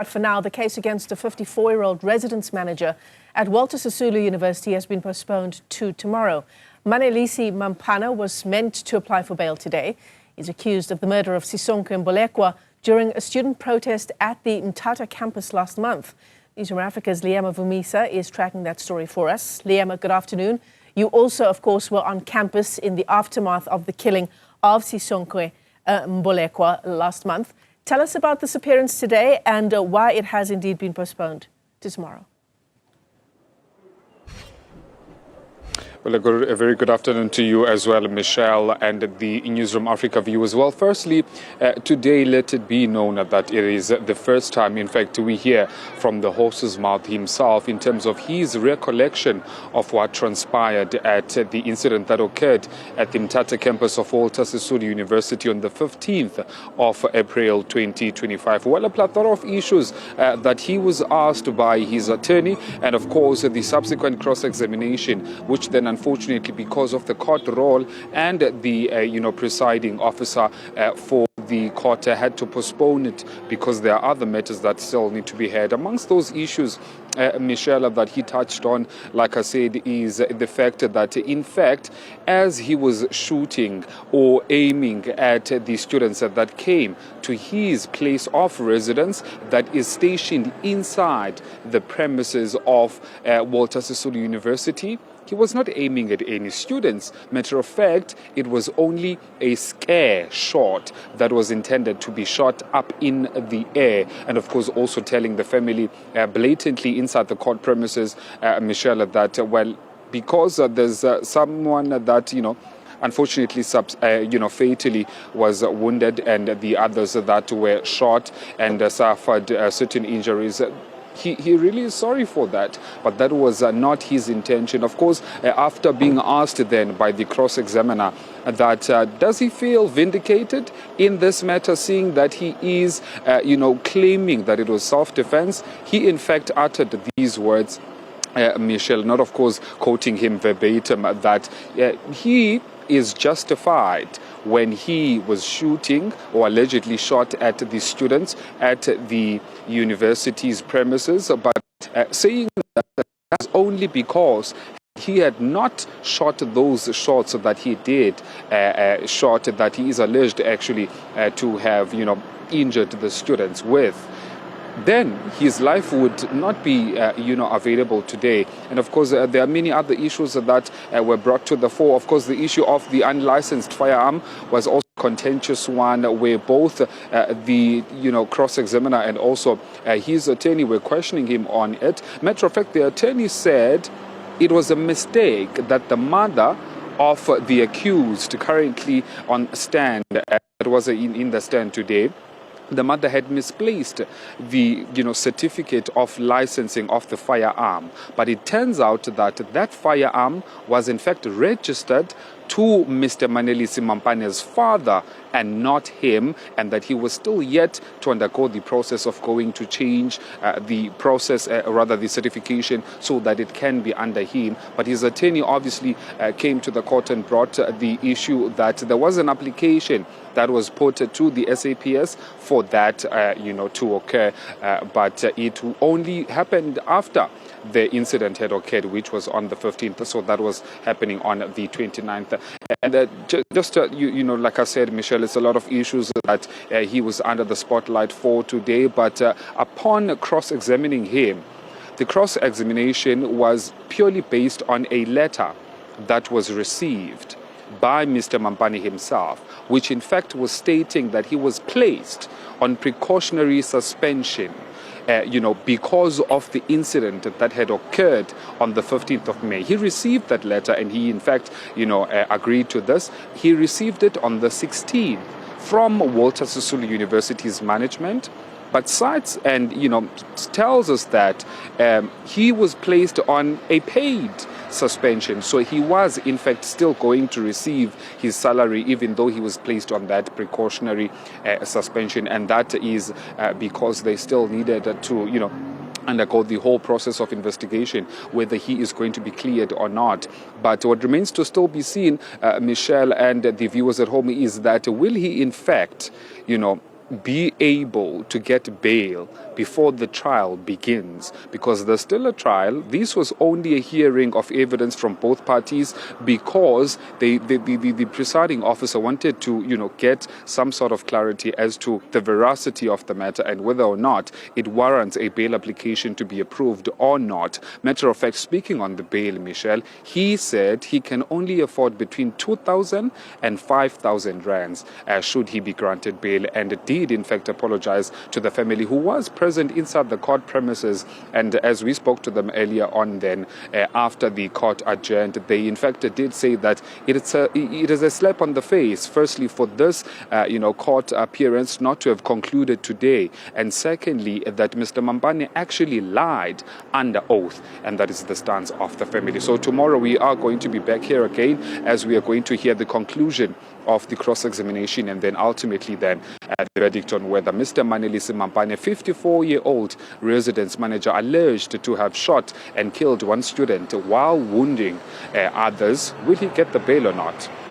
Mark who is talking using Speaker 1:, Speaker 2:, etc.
Speaker 1: But for now, the case against a 54-year-old residence manager at Walter Sisulu University has been postponed to tomorrow. Manelisi Mampana was meant to apply for bail today. He's accused of the murder of Sisonke Mbolekwa during a student protest at the Mthatha campus last month. Newzroom Afrika's Liyema Vumisa is tracking that story for us. Liyema, good afternoon. You also, of course, were on campus in the aftermath of the killing of Sisonke Mbolekwa last month. Tell us about this appearance today and why it has indeed been postponed to tomorrow.
Speaker 2: Well, a very good afternoon to you as well, Michelle, and the Newzroom Afrika viewers. Well, firstly, today let it be known that it is the first time, in fact, we hear from the horse's mouth himself in terms of his recollection of what transpired at the incident that occurred at the Mthatha campus of Walter Sisulu University on the 15th of April 2025. Well, a plethora of issues that he was asked by his attorney, and of course the subsequent cross-examination, which then unfortunately, because of the court role and the presiding officer for the court had to postpone it because there are other matters that still need to be heard. Amongst those issues, Michelle, that he touched on, like I said, is the fact that in fact, as he was shooting or aiming at the students that came to his place of residence that is stationed inside the premises of Walter Sisulu University, he was not aiming at any students. Matter of fact, it was only a scare shot that was intended to be shot up in the air. And of course, also telling the family blatantly inside the court premises, Michelle, that, well, because there's someone that, unfortunately, fatally was wounded, and the others that were shot and suffered certain injuries. He really is sorry for that, but that was not his intention. Of course, after being asked then by the cross-examiner that does he feel vindicated in this matter, seeing that he is, claiming that it was self-defense, he in fact uttered these words, Michelle, not of course quoting him verbatim, that he is justified when he was shooting or allegedly shot at the students at the university's premises, but saying that that's only because he had not shot those shots that he did, shot that he is alleged actually to have, injured the students with, then his life would not be, available today. And of course, there are many other issues that were brought to the fore. Of course, the issue of the unlicensed firearm was also a contentious one, where both the, cross-examiner and also his attorney were questioning him on it. Matter of fact, the attorney said it was a mistake that the mother of the accused, currently on stand, it was in the stand today, the mother had misplaced the certificate of licensing of the firearm. But it turns out that that firearm was in fact registered to Mr. Manelisi Mampana's father and not him, and that he was still yet to undergo the process of going to change the process, the certification, so that it can be under him. But his attorney obviously came to the court and brought the issue that there was an application that was put to the SAPS for that, to occur, but it only happened after the incident had occurred, which was on the 15th, so that was happening on the 29th. And just, like I said, Michelle, it's a lot of issues that he was under the spotlight for today, but upon cross-examining him, the cross-examination was purely based on a letter that was received by Mr. Mampana himself, which in fact was stating that he was placed on precautionary suspension, because of the incident that had occurred on the 15th of May. He received that letter, and he in fact, agreed to this. He received it on the 16th from Walter Sisulu University's management, but cites and, tells us that he was placed on a paid suspension. So he was in fact still going to receive his salary, even though he was placed on that precautionary suspension. And that is because they still needed to, undergo the whole process of investigation, whether he is going to be cleared or not. But what remains to still be seen, Michelle and the viewers at home, is that will he in fact, be able to get bail before the trial begins, because there's still a trial. This was only a hearing of evidence from both parties, because the presiding officer wanted to, get some sort of clarity as to the veracity of the matter and whether or not it warrants a bail application to be approved or not. Matter of fact, speaking on the bail, Michelle, he said he can only afford between 2,000 and 5,000 rands should he be granted bail, and did in fact apologize to the family who was present inside the court premises. And as we spoke to them earlier on, then after the court adjourned, they in fact did say that it is a slap on the face, firstly for this court appearance not to have concluded today, and secondly that Mr. Mampane actually lied under oath, and that is the stance of the family. So tomorrow we are going to be back here again, as we are going to hear the conclusion of the cross-examination, and then ultimately then the verdict on whether Mr. Manelisi Mampana, 54-year-old residence manager, alleged to have shot and killed one student while wounding others, will he get the bail or not?